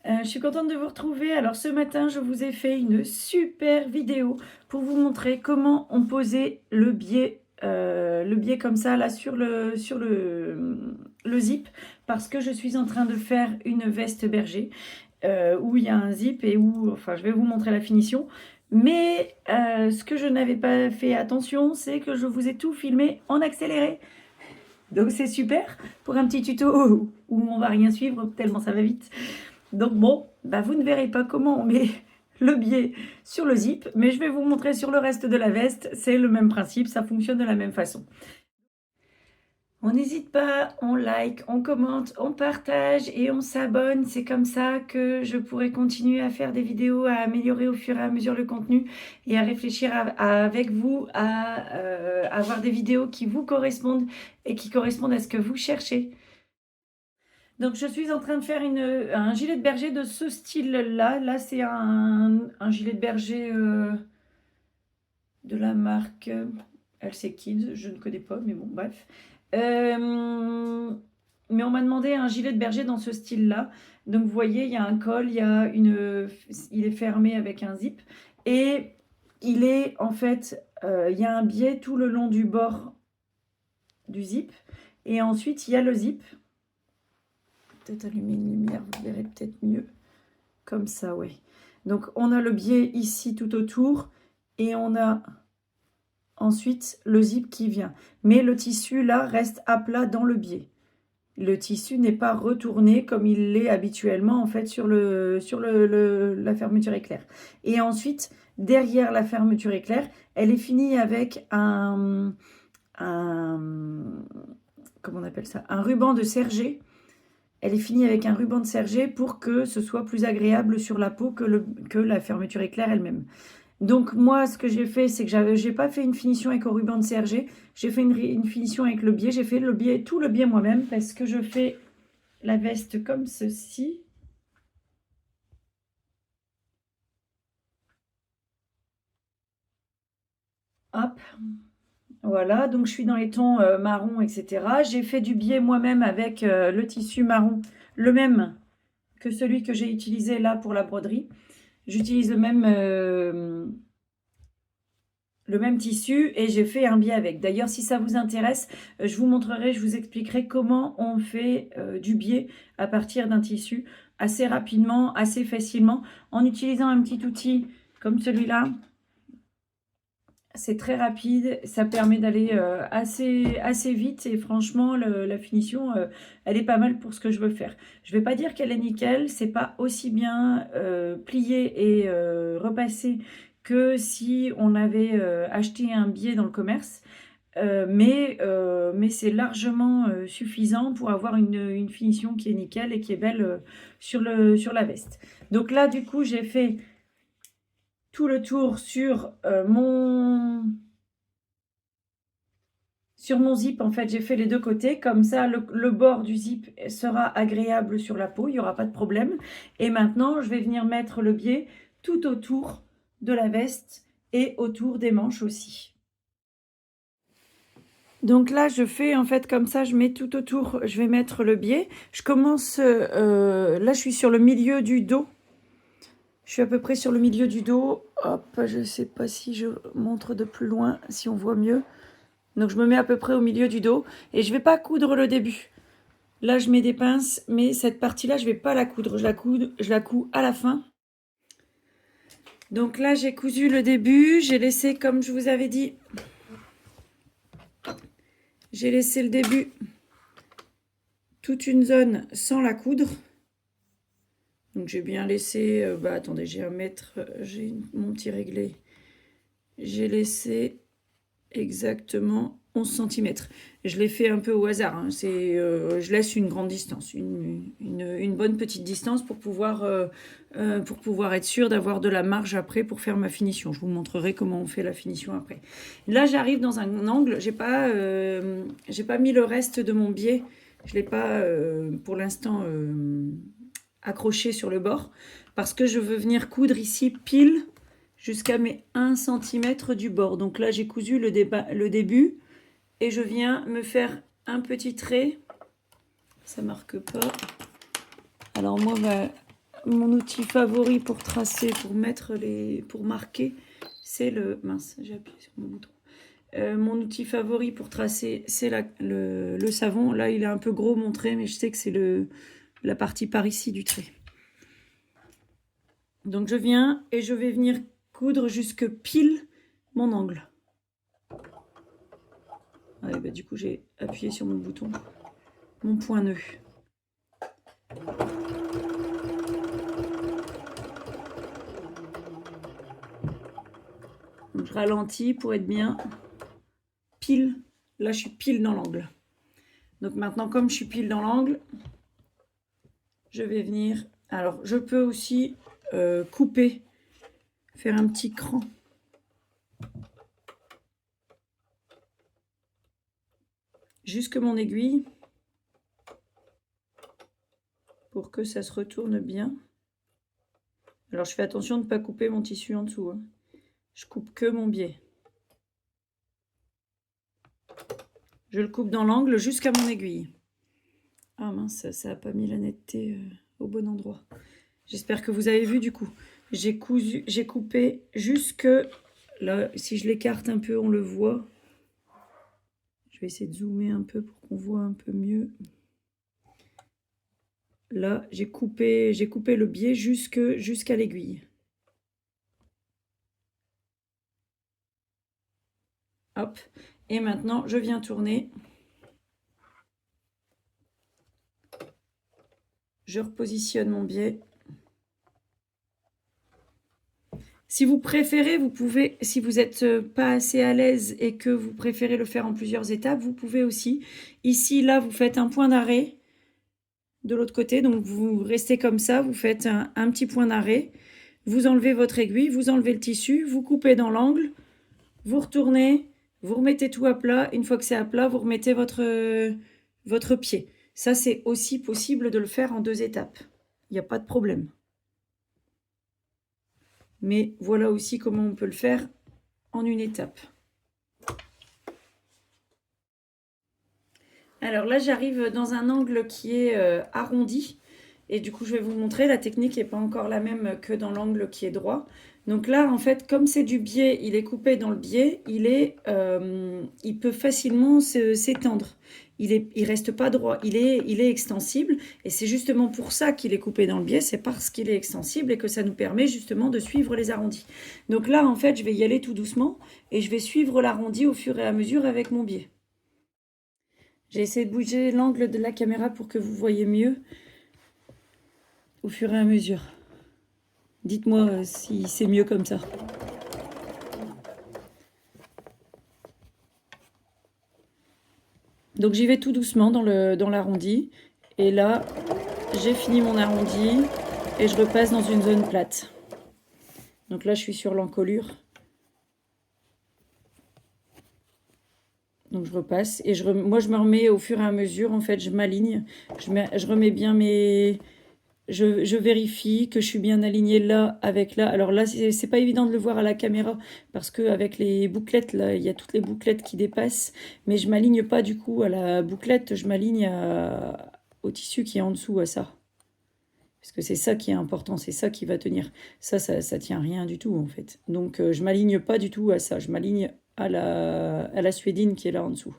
Je suis contente de vous retrouver. Alors ce matin, je vous ai fait une super vidéo pour vous montrer comment on posait le biais comme ça là sur le zip, parce que je suis en train de faire une veste berger où il y a un zip et où, enfin, je vais vous montrer la finition. Mais ce que je n'avais pas fait attention, c'est que je vous ai tout filmé en accéléré. Donc c'est super pour un petit tuto où on va rien suivre tellement ça va vite. Donc bon, bah vous ne verrez pas comment on met le biais sur le zip, mais je vais vous montrer sur le reste de la veste. C'est le même principe, ça fonctionne de la même façon. On n'hésite pas, on like, on commente, on partage et on s'abonne. C'est comme ça que je pourrai continuer à faire des vidéos, à améliorer au fur et à mesure le contenu et à réfléchir avec vous à avoir des vidéos qui vous correspondent et qui correspondent à ce que vous cherchez. Donc je suis en train de faire un gilet de berger de ce style-là. Là, c'est un gilet de berger de la marque LC Kids. Je ne connais pas, mais bon, bref. Mais on m'a demandé un gilet de berger dans ce style-là. Donc vous voyez, il y a un col, il est fermé avec un zip. Et il est, en fait, il y a un biais tout le long du bord du zip. Et ensuite, il y a le zip. Peut-être allumer une lumière, vous verrez peut-être mieux. Comme ça, ouais. Donc, on a le biais ici tout autour. Et on a ensuite le zip qui vient. Mais le tissu, là, reste à plat dans le biais. Le tissu n'est pas retourné comme il l'est habituellement, en fait, sur la fermeture éclair. Et ensuite, derrière la fermeture éclair, elle est finie avec comment on appelle ça? Un ruban de serger. Elle est finie avec un ruban de serger pour que ce soit plus agréable sur la peau que la fermeture éclair elle-même. Donc moi, ce que j'ai fait, c'est que j'ai pas fait une finition avec au ruban de serger. J'ai fait une finition avec le biais. J'ai fait tout le biais moi-même parce que je fais la veste comme ceci. Hop. Voilà, donc je suis dans les tons marron, etc. J'ai fait du biais moi-même avec le tissu marron, le même que celui que j'ai utilisé là pour la broderie. J'utilise le même tissu et j'ai fait un biais avec. D'ailleurs, si ça vous intéresse, je vous montrerai, je vous expliquerai comment on fait du biais à partir d'un tissu assez rapidement, assez facilement, en utilisant un petit outil comme celui-là. C'est très rapide, ça permet d'aller assez vite et franchement, la finition, elle est pas mal pour ce que je veux faire. Je vais pas dire qu'elle est nickel, c'est pas aussi bien plié et repassé que si on avait acheté un biais dans le commerce. Mais c'est largement suffisant pour avoir une finition qui est nickel et qui est belle sur la veste. Donc là, du coup, j'ai fait tout le tour sur mon zip. En fait, j'ai fait les deux côtés. Comme ça, le bord du zip sera agréable sur la peau. Il n'y aura pas de problème. Et maintenant, je vais venir mettre le biais tout autour de la veste et autour des manches aussi. Donc là, je fais en fait comme ça, je mets tout autour, je vais mettre le biais. Je commence, là je suis sur le milieu du dos. Je suis à peu près sur le milieu du dos. Hop, je ne sais pas si je montre de plus loin, si on voit mieux. Donc je me mets à peu près au milieu du dos. Et je ne vais pas coudre le début. Là, je mets des pinces, mais cette partie-là, je ne vais pas la coudre. Je la couds à la fin. Donc là, j'ai cousu le début. J'ai laissé, comme je vous avais dit, j'ai laissé le début toute une zone sans la coudre. Donc j'ai bien laissé, attendez, j'ai 1 mètre, j'ai mon petit réglé. J'ai laissé exactement 11 cm. Je l'ai fait un peu au hasard, hein. Je laisse une grande distance, une bonne petite distance pour pouvoir être sûr d'avoir de la marge après pour faire ma finition. Je vous montrerai comment on fait la finition après. Là, j'arrive dans un angle, j'ai pas mis le reste de mon biais, je l'ai pas pour l'instant accroché sur le bord parce que je veux venir coudre ici pile jusqu'à mes 1 cm du bord. Donc là, j'ai cousu le début et je viens me faire un petit trait. Ça marque pas. Alors moi, mon outil favori pour tracer, pour mettre pour marquer, c'est le... Mince, j'ai appuyé sur mon bouton. Mon outil favori pour tracer, c'est le savon. Là, il est un peu gros mon trait, mais je sais que c'est la partie par ici du trait. Donc je viens et je vais venir coudre jusque pile mon angle. Ouais, bah, du coup, j'ai appuyé sur mon bouton, mon point nœud. Donc, je ralentis pour être bien pile. Là, je suis pile dans l'angle. Donc maintenant, comme je suis pile dans l'angle, je vais venir... Alors, je peux aussi couper, faire un petit cran. Jusque mon aiguille. Pour que ça se retourne bien. Alors, je fais attention de ne pas couper mon tissu en dessous. Hein. Je coupe que mon biais. Je le coupe dans l'angle jusqu'à mon aiguille. Ah mince, ça n'a pas mis la netteté au bon endroit. J'espère que vous avez vu du coup. J'ai coupé jusque là. Si je l'écarte un peu, on le voit. Je vais essayer de zoomer un peu pour qu'on voit un peu mieux. Là, j'ai coupé le biais jusqu'à l'aiguille. Hop. Et maintenant, je viens tourner. Je repositionne mon biais. Si vous préférez, vous pouvez, si vous n'êtes pas assez à l'aise et que vous préférez le faire en plusieurs étapes, vous pouvez aussi. Ici, là, vous faites un point d'arrêt de l'autre côté. Donc, vous restez comme ça, vous faites un petit point d'arrêt. Vous enlevez votre aiguille, vous enlevez le tissu, vous coupez dans l'angle, vous retournez, vous remettez tout à plat. Une fois que c'est à plat, vous remettez votre pied. Ça, c'est aussi possible de le faire en 2 étapes. Il n'y a pas de problème. Mais voilà aussi comment on peut le faire en 1 étape. Alors là, j'arrive dans un angle qui est arrondi. Et du coup, je vais vous montrer, la technique n'est pas encore la même que dans l'angle qui est droit. Donc là, en fait, comme c'est du biais, il est coupé dans le biais, il peut facilement s'étendre. Il reste pas droit, il est extensible. Et c'est justement pour ça qu'il est coupé dans le biais, c'est parce qu'il est extensible et que ça nous permet justement de suivre les arrondis. Donc là, en fait, je vais y aller tout doucement et je vais suivre l'arrondi au fur et à mesure avec mon biais. J'ai essayé de bouger l'angle de la caméra pour que vous voyez mieux au fur et à mesure. Dites-moi si c'est mieux comme ça. Donc j'y vais tout doucement dans l'arrondi. Et là, j'ai fini mon arrondi et je repasse dans une zone plate. Donc là, je suis sur l'encolure. Donc je repasse et moi je me remets au fur et à mesure. En fait, je m'aligne. Je remets bien mes... Je vérifie que je suis bien alignée là avec là. Alors là, c'est pas évident de le voir à la caméra parce qu'avec les bouclettes, là, il y a toutes les bouclettes qui dépassent. Mais je m'aligne pas du coup à la bouclette, je m'aligne au tissu qui est en dessous, à ça. Parce que c'est ça qui est important, c'est ça qui va tenir. Ça tient rien du tout en fait. Donc je m'aligne pas du tout à ça. Je m'aligne à la suédine qui est là en dessous.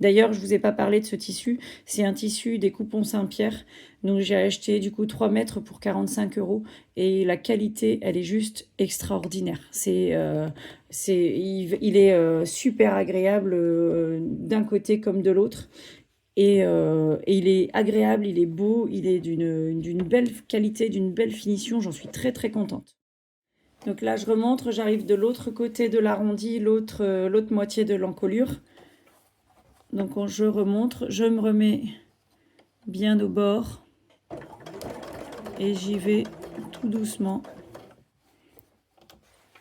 D'ailleurs, je ne vous ai pas parlé de ce tissu. C'est un tissu des Coupons Saint-Pierre. Donc, j'ai acheté du coup 3 mètres pour 45 €. Et la qualité, elle est juste extraordinaire. Il est super agréable d'un côté comme de l'autre. Et il est agréable, il est beau, il est d'une belle qualité, d'une belle finition. J'en suis très très contente. Donc là, je remonte, j'arrive de l'autre côté de l'arrondi, l'autre moitié de l'encolure. Donc je remonte, je me remets bien au bord et j'y vais tout doucement.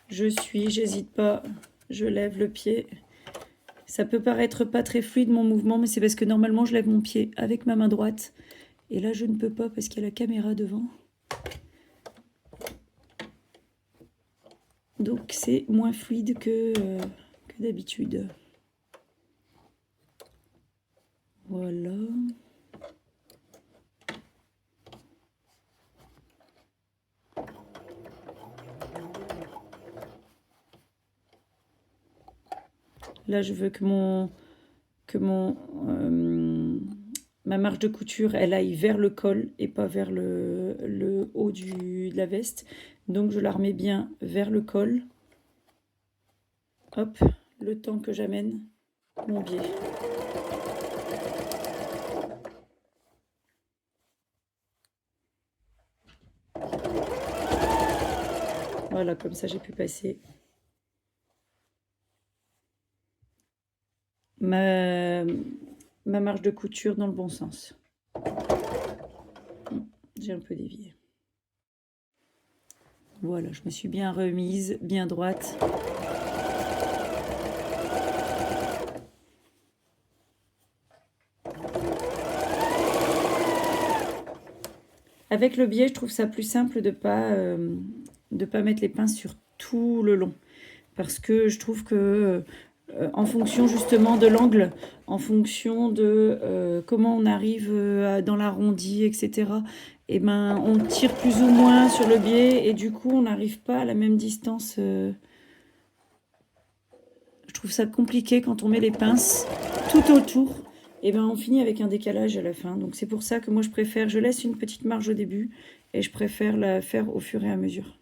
J'hésite pas, je lève le pied. Ça peut paraître pas très fluide mon mouvement, mais c'est parce que normalement je lève mon pied avec ma main droite. Et là je ne peux pas parce qu'il y a la caméra devant. Donc c'est moins fluide que d'habitude. Voilà. Là, je veux que ma marge de couture, elle aille vers le col et pas vers le haut de la veste. Donc, je la remets bien vers le col. Hop, le temps que j'amène mon biais. Voilà, comme ça, j'ai pu passer ma marge de couture dans le bon sens. J'ai un peu dévié. Voilà, je me suis bien remise, bien droite. Avec le biais, je trouve ça plus simple de pas mettre les pinces sur tout le long. Parce que je trouve que en fonction justement de l'angle, en fonction de comment on arrive dans l'arrondi, etc., et ben, on tire plus ou moins sur le biais et du coup, on n'arrive pas à la même distance. Je trouve ça compliqué quand on met les pinces tout autour. Et ben, on finit avec un décalage à la fin. Donc, c'est pour ça que moi, je laisse une petite marge au début et je préfère la faire au fur et à mesure.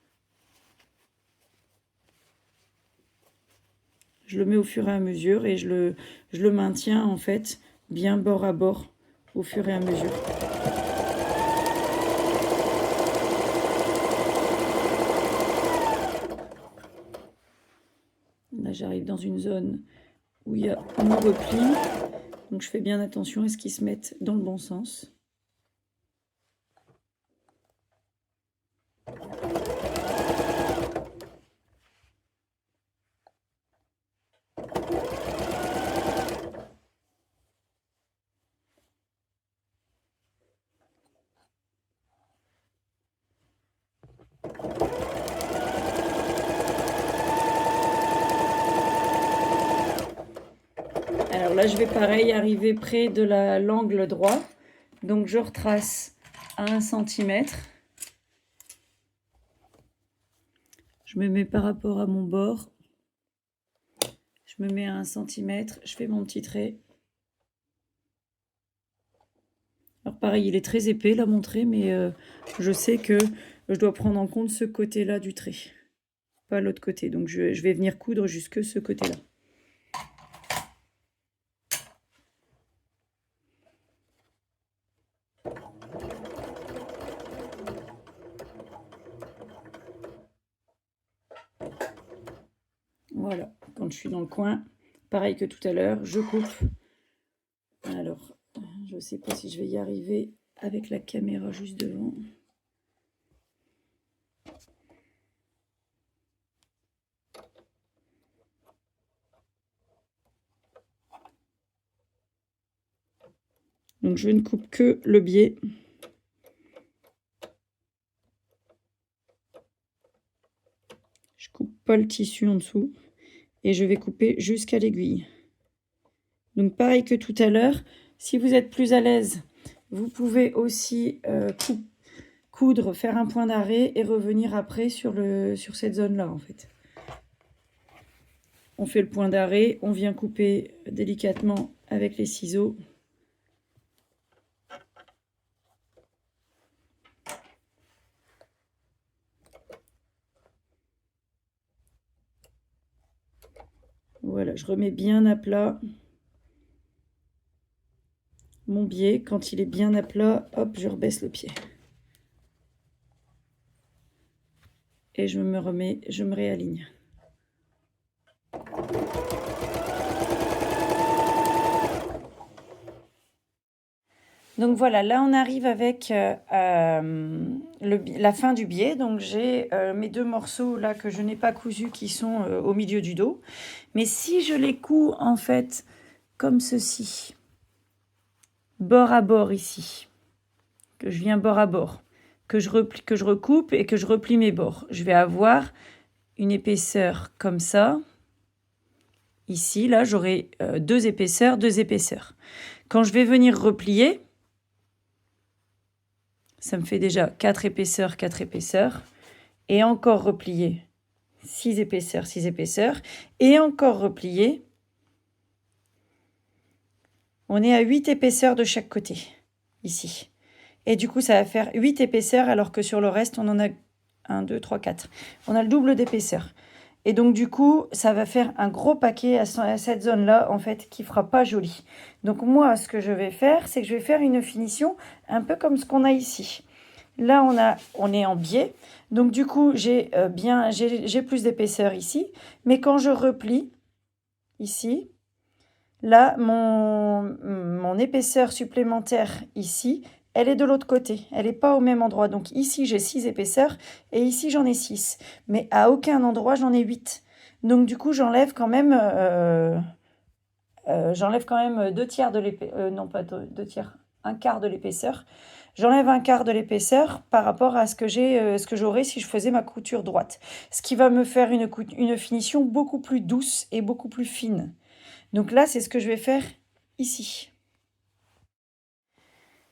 Je le mets au fur et à mesure et je le maintiens en fait bien bord à bord au fur et à mesure. Là, j'arrive dans une zone où il y a mon repli. Donc, je fais bien attention à ce qu'ils se mettent dans le bon sens. Alors là, je vais pareil arriver près de l'angle droit. Donc, je retrace à 1 cm. Je me mets par rapport à mon bord. Je me mets à 1 cm. Je fais mon petit trait. Alors pareil, il est très épais là mon trait, mais je sais que je dois prendre en compte ce côté-là du trait, pas l'autre côté. Donc je vais venir coudre jusque ce côté-là. Voilà, quand je suis dans le coin, pareil que tout à l'heure, je coupe. Alors, je ne sais pas si je vais y arriver avec la caméra juste devant. Donc je ne coupe que le biais. Je coupe pas le tissu en dessous. Et je vais couper jusqu'à l'aiguille. Donc pareil que tout à l'heure, si vous êtes plus à l'aise, vous pouvez aussi coudre, faire un point d'arrêt et revenir après sur cette zone-là en fait. On fait le point d'arrêt, on vient couper délicatement avec les ciseaux. Voilà, je remets bien à plat mon biais. Quand il est bien à plat, hop, je rebaisse le pied. Et je me réaligne. Donc voilà, là on arrive avec la fin du biais. Donc j'ai mes 2 morceaux là que je n'ai pas cousus qui sont au milieu du dos. Mais si je les couds en fait comme ceci, bord à bord ici, que je viens bord à bord, que je recoupe et que je replie mes bords, je vais avoir une épaisseur comme ça. Ici, là, j'aurai 2 épaisseurs, 2 épaisseurs. Quand je vais venir replier, ça me fait déjà 4 épaisseurs, 4 épaisseurs. Et encore replier 6 épaisseurs, 6 épaisseurs. Et encore replier On est à 8 épaisseurs de chaque côté, ici. Et du coup, ça va faire 8 épaisseurs, alors que sur le reste, on en a 1, 2, 3, 4. On a le double d'épaisseur. Et donc, du coup, ça va faire un gros paquet à cette zone-là, en fait, qui fera pas joli. Donc, moi, ce que je vais faire, c'est que je vais faire une finition un peu comme ce qu'on a ici. Là, on est en biais. Donc, du coup, j'ai plus d'épaisseur ici. Mais quand je replie, ici, là, mon épaisseur supplémentaire ici, elle est de l'autre côté. Elle n'est pas au même endroit. Donc ici, j'ai 6 épaisseurs et ici, j'en ai 6. Mais à aucun endroit, j'en ai 8. Donc du coup, j'enlève quand même 2 tiers de l'épaisseur. Non, pas 2 tiers. Un quart de l'épaisseur. J'enlève un quart de l'épaisseur par rapport à ce que j'aurais si je faisais ma couture droite. Ce qui va me faire une finition beaucoup plus douce et beaucoup plus fine. Donc là, c'est ce que je vais faire ici.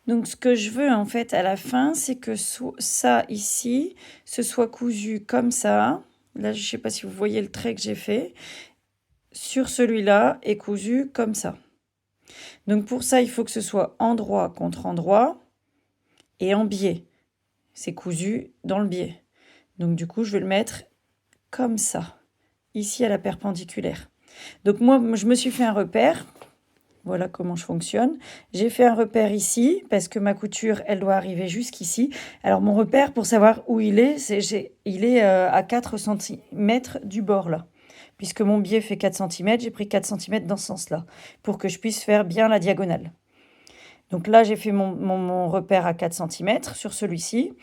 Donc ce que je veux en fait à la fin, c'est que ça ici, ce soit cousu comme ça. Là, je ne sais pas si vous voyez le trait que j'ai fait. Sur celui-là est cousu comme ça. Donc pour ça, il faut que ce soit endroit contre endroit et en biais. C'est cousu dans le biais. Donc du coup, je vais le mettre comme ça, ici à la perpendiculaire. Donc moi, je me suis fait un repère. Voilà comment je fonctionne. J'ai fait un repère ici parce que ma couture, elle doit arriver jusqu'ici. Alors mon repère, pour savoir où il est, il est à 4 cm du bord là. Puisque mon biais fait 4 cm, j'ai pris 4 cm dans ce sens-là pour que je puisse faire bien la diagonale. Donc là, j'ai fait mon repère à 4 cm sur celui-ci.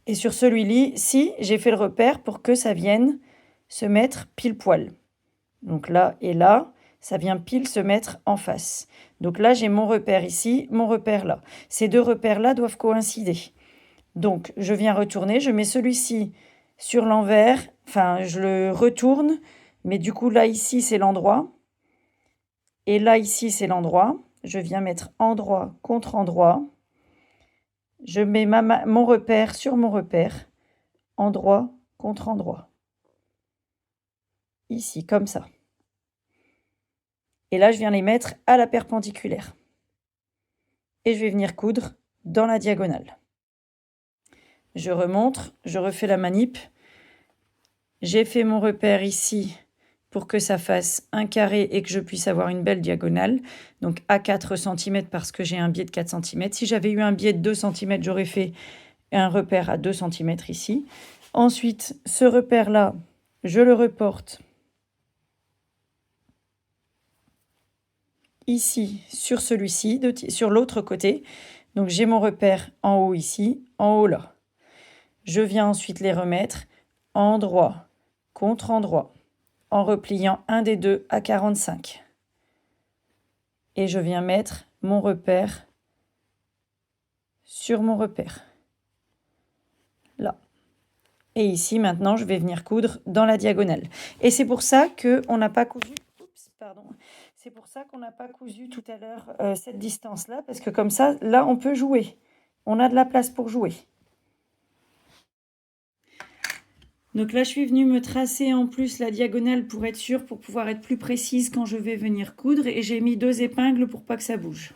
Et sur celui-ci, j'ai fait le repère pour que ça vienne se mettre pile poil. Donc là et là, ça vient pile se mettre en face. Donc là, j'ai mon repère ici, mon repère là. Ces deux repères-là doivent coïncider. Donc, je viens retourner, je mets celui-ci sur l'envers, enfin, je le retourne, mais du coup, là, ici, c'est l'endroit. Et là, ici, c'est l'endroit. Je viens mettre endroit contre endroit. Je mets mon repère sur mon repère, endroit contre endroit. Ici, comme ça. Et là, je viens les mettre à la perpendiculaire. Et je vais venir coudre dans la diagonale. Je remonte, je refais la manip. J'ai fait mon repère ici pour que ça fasse un carré et que je puisse avoir une belle diagonale. Donc à 4 cm parce que j'ai un biais de 4 cm. Si j'avais eu un biais de 2 cm, j'aurais fait un repère à 2 cm ici. Ensuite, ce repère-là, je le reporte ici sur celui-ci, sur l'autre côté. Donc j'ai mon repère en haut ici, en haut là. Je viens ensuite les remettre endroit contre endroit en repliant un des deux à 45. Et je viens mettre mon repère sur mon repère. Là. Et ici, maintenant, je vais venir coudre dans la diagonale. Et c'est pour ça qu'on n'a pas cousu... Oups, pardon. C'est pour ça qu'on n'a pas cousu tout à l'heure cette distance-là, parce que comme ça, là, on peut jouer. On a de la place pour jouer. Donc là, je suis venue me tracer en plus la diagonale pour être sûre, pour pouvoir être plus précise quand je vais venir coudre. Et j'ai mis 2 épingles pour pas que ça bouge.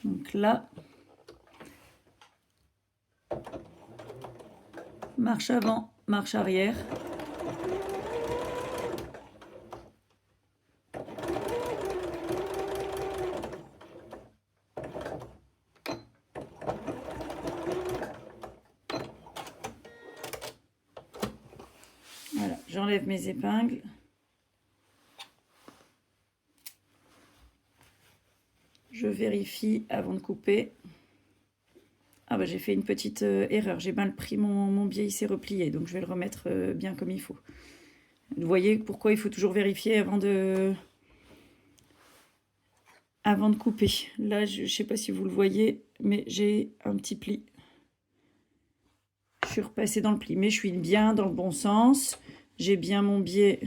Donc là, marche avant, marche arrière. Voilà, j'enlève mes épingles. Je vérifie avant de couper. Ah bah j'ai fait une petite erreur, j'ai mal pris mon biais, il s'est replié, donc je vais le remettre bien comme il faut. Vous voyez pourquoi il faut toujours vérifier avant de couper. Là, je ne sais pas si vous le voyez, mais j'ai un petit pli. Je suis repassée dans le pli, mais je suis bien dans le bon sens. J'ai bien mon biais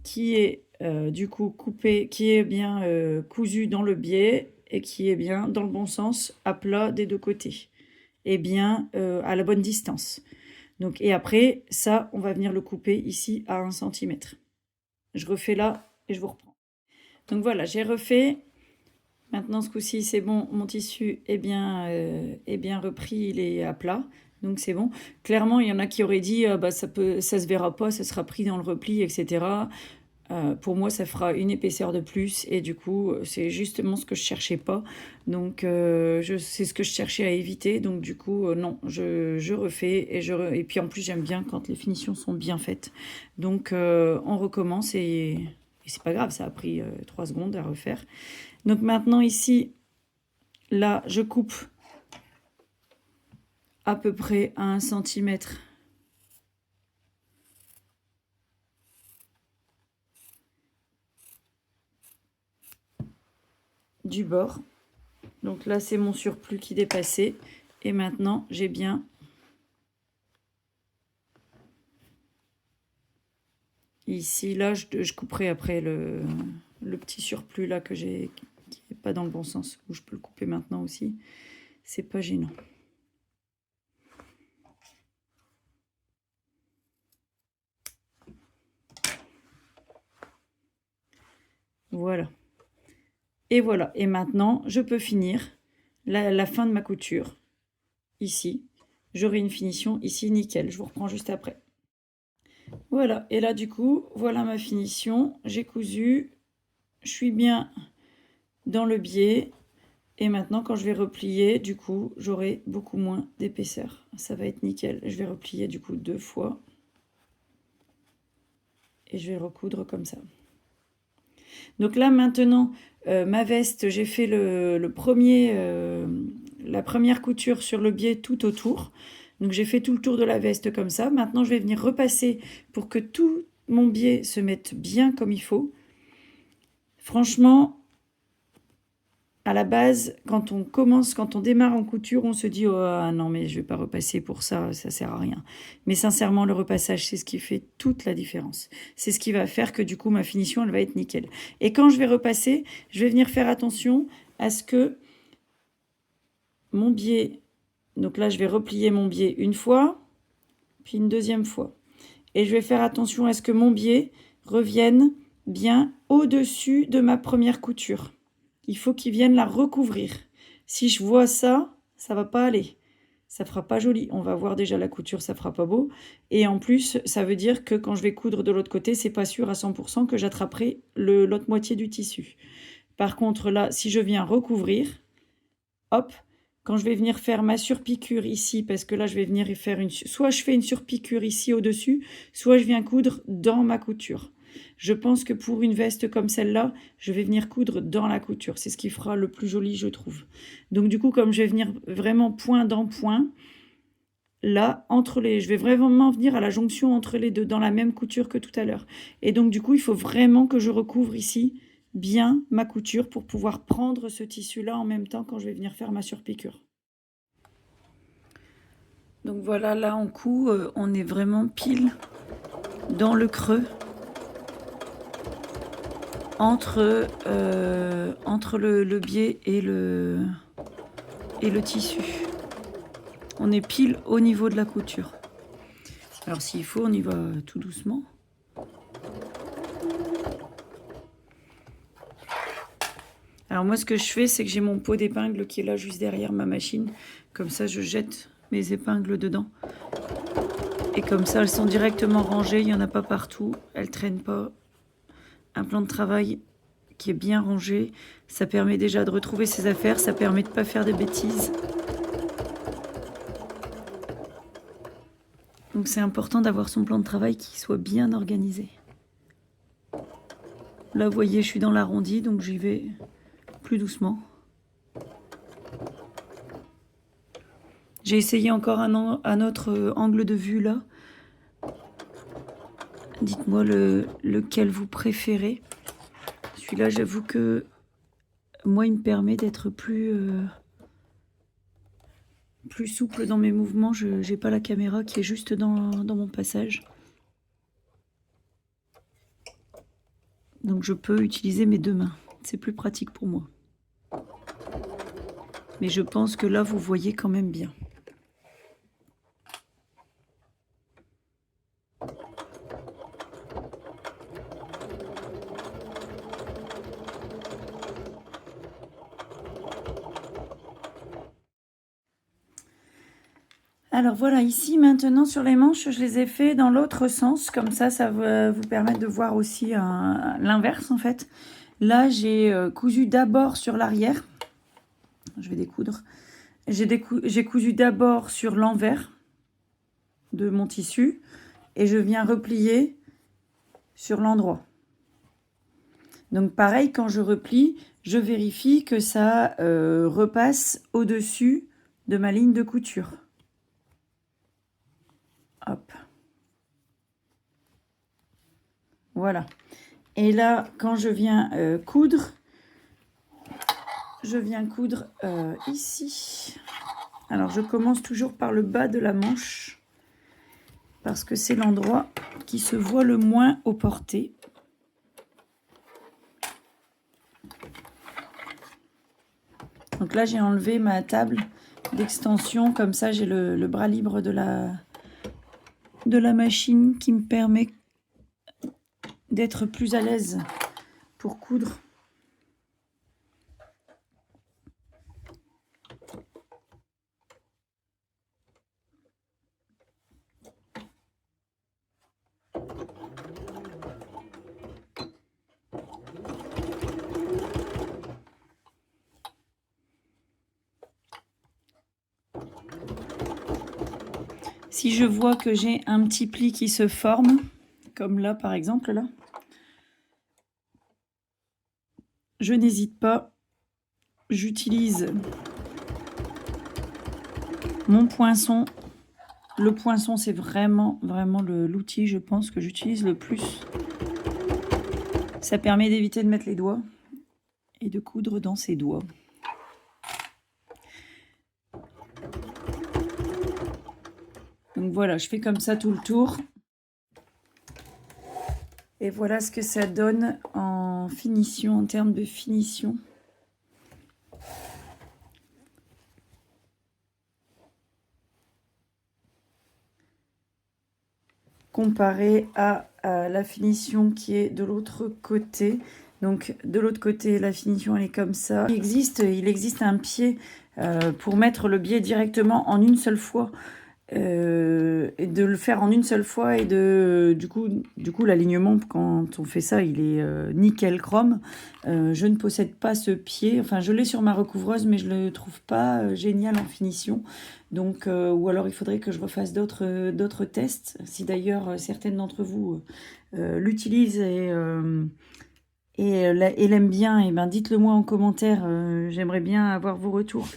qui est du coup coupé, qui est bien cousu dans le biais et qui est bien dans le bon sens, à plat des deux côtés. Et bien à la bonne distance. Donc, et après, ça, on va venir le couper ici à 1 cm. Je refais là et je vous reprends. Donc voilà, j'ai refait. Maintenant, ce coup-ci, c'est bon. Mon tissu est bien repris, il est à plat. Donc c'est bon. Clairement, il y en a qui auraient dit bah, ça se verra pas, ça sera pris dans le repli, etc. Pour moi, ça fera une épaisseur de plus. Et du coup, c'est justement ce que je cherchais pas. Donc, c'est ce que je cherchais à éviter. Donc, du coup, non, je refais. Et puis, en plus, j'aime bien quand les finitions sont bien faites. Donc, on recommence. Et c'est pas grave, ça a pris 3 secondes à refaire. Donc, maintenant, ici, là, je coupe à peu près à 1 cm du bord. Donc là, c'est mon surplus qui dépassait. Et maintenant, j'ai bien ici, là, je couperai après le petit surplus là que j'ai, qui n'est pas dans le bon sens, où je peux le couper maintenant aussi. C'est pas gênant. Voilà. Et voilà. Et maintenant, je peux finir la fin de ma couture. Ici, j'aurai une finition ici, nickel. Je vous reprends juste après. Voilà. Et là, du coup, voilà ma finition. J'ai cousu. Je suis bien dans le biais. Et maintenant, quand je vais replier, du coup, j'aurai beaucoup moins d'épaisseur. Ça va être nickel. Je vais replier, du coup, 2 fois. Et je vais recoudre comme ça. Donc là, maintenant, ma veste, j'ai fait la première couture sur le biais tout autour. Donc, j'ai fait tout le tour de la veste comme ça. Maintenant, je vais venir repasser pour que tout mon biais se mette bien comme il faut. Franchement, à la base, quand on démarre en couture, on se dit « Oh non, mais je vais pas repasser pour ça, ça sert à rien. » Mais sincèrement, le repassage, c'est ce qui fait toute la différence. C'est ce qui va faire que du coup, ma finition, elle va être nickel. Et quand je vais repasser, je vais venir faire attention à ce que mon biais... Donc là, je vais replier mon biais une fois, puis une deuxième fois. Et je vais faire attention à ce que mon biais revienne bien au-dessus de ma première couture. Il faut qu'ils viennent la recouvrir. Si je vois ça, ça va pas aller. Ça fera pas joli. On va voir déjà la couture, ça fera pas beau. Et en plus, ça veut dire que quand je vais coudre de l'autre côté, c'est pas sûr à 100% que j'attraperai l'autre moitié du tissu. Par contre, là, si je viens recouvrir, hop, quand je vais venir faire ma surpiqûre ici, parce que là, je vais venir y faire soit je fais une surpiqûre ici au-dessus, soit je viens coudre dans ma couture. Je pense que pour une veste comme celle-là, je vais venir coudre dans la couture. C'est ce qui fera le plus joli, je trouve. Donc du coup, comme je vais venir vraiment point dans point, là, je vais vraiment venir à la jonction entre les deux, dans la même couture que tout à l'heure. Et donc du coup, il faut vraiment que je recouvre ici bien ma couture pour pouvoir prendre ce tissu-là en même temps quand je vais venir faire ma surpiqûre. Donc voilà, là en coup, on est vraiment pile dans le creux entre le biais et le tissu. On est pile au niveau de la couture. Alors s'il faut, on y va tout doucement. Alors moi, ce que je fais, c'est que j'ai mon pot d'épingles qui est là juste derrière ma machine. Comme ça, je jette mes épingles dedans. Et comme ça, elles sont directement rangées. Il n'y en a pas partout. Elles ne traînent pas. Un plan de travail qui est bien rangé. Ça permet déjà de retrouver ses affaires. Ça permet de ne pas faire des bêtises. Donc c'est important d'avoir son plan de travail qui soit bien organisé. Là, vous voyez, je suis dans l'arrondi, donc j'y vais plus doucement. J'ai essayé encore un autre angle de vue là. Dites-moi lequel vous préférez. Celui-là, j'avoue que moi, il me permet d'être plus souple dans mes mouvements. Je n'ai pas la caméra qui est juste dans mon passage. Donc, je peux utiliser mes 2 mains. C'est plus pratique pour moi. Mais je pense que là, vous voyez quand même bien. Alors voilà, ici maintenant sur les manches, je les ai fait dans l'autre sens. Comme ça va vous permettre de voir aussi l'inverse en fait. Là, j'ai cousu d'abord sur l'arrière. Je vais découdre. J'ai cousu d'abord sur l'envers de mon tissu et je viens replier sur l'endroit. Donc pareil, quand je replie, je vérifie que ça repasse au-dessus de ma ligne de couture. Hop. Voilà. Et là, quand je viens coudre, je viens coudre ici. Alors, je commence toujours par le bas de la manche parce que c'est l'endroit qui se voit le moins au porté. Donc là, j'ai enlevé ma table d'extension. Comme ça, j'ai le bras libre de la machine qui me permet d'être plus à l'aise pour coudre. Si je vois que j'ai un petit pli qui se forme, comme là par exemple, là, je n'hésite pas, j'utilise mon poinçon. Le poinçon, c'est vraiment l'outil, je pense, que j'utilise le plus. Ça permet d'éviter de mettre les doigts et de coudre dans ses doigts. Donc voilà, je fais comme ça tout le tour. Et voilà ce que ça donne en finition, en termes de finition. Comparé à la finition qui est de l'autre côté. Donc de l'autre côté, la finition elle est comme ça. Il existe un pied pour mettre le biais directement en une seule fois. Et de le faire en une seule fois et du coup l'alignement quand on fait ça il est nickel chrome. Je ne possède pas ce pied, enfin je l'ai sur ma recouvreuse mais je le trouve pas génial en finition, donc ou alors il faudrait que je refasse d'autres tests. Si d'ailleurs certaines d'entre vous l'utilisent et l'aiment bien, et ben dites-le moi en commentaire. J'aimerais bien avoir vos retours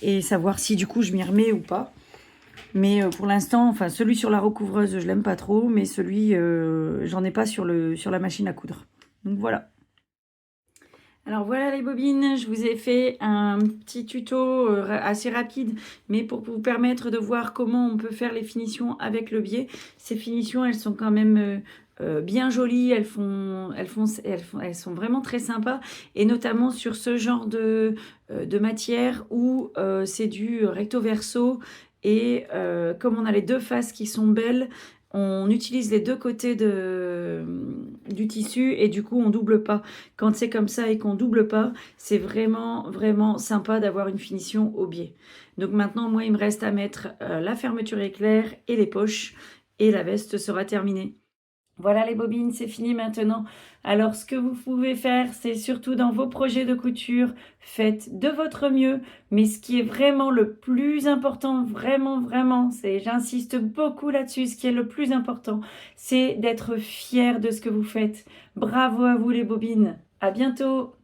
et savoir si du coup je m'y remets ou pas. Mais pour l'instant, enfin celui sur la recouvreuse, je l'aime pas trop, mais celui, j'en ai pas sur la machine à coudre. Donc voilà. Alors voilà les bobines, je vous ai fait un petit tuto assez rapide, mais pour vous permettre de voir comment on peut faire les finitions avec le biais. Ces finitions, elles sont quand même bien jolies, elles sont vraiment très sympas, et notamment sur ce genre de matière où c'est du recto verso. Et comme on a les deux faces qui sont belles, on utilise les deux côtés du tissu et du coup on double pas. Quand c'est comme ça et qu'on double pas, c'est vraiment sympa d'avoir une finition au biais. Donc maintenant, moi, il me reste à mettre la fermeture éclair et les poches et la veste sera terminée. Voilà les bobines, c'est fini maintenant. Alors ce que vous pouvez faire, c'est surtout dans vos projets de couture, faites de votre mieux. Mais ce qui est vraiment le plus important, vraiment, j'insiste beaucoup là-dessus, ce qui est le plus important, c'est d'être fier de ce que vous faites. Bravo à vous les bobines, à bientôt.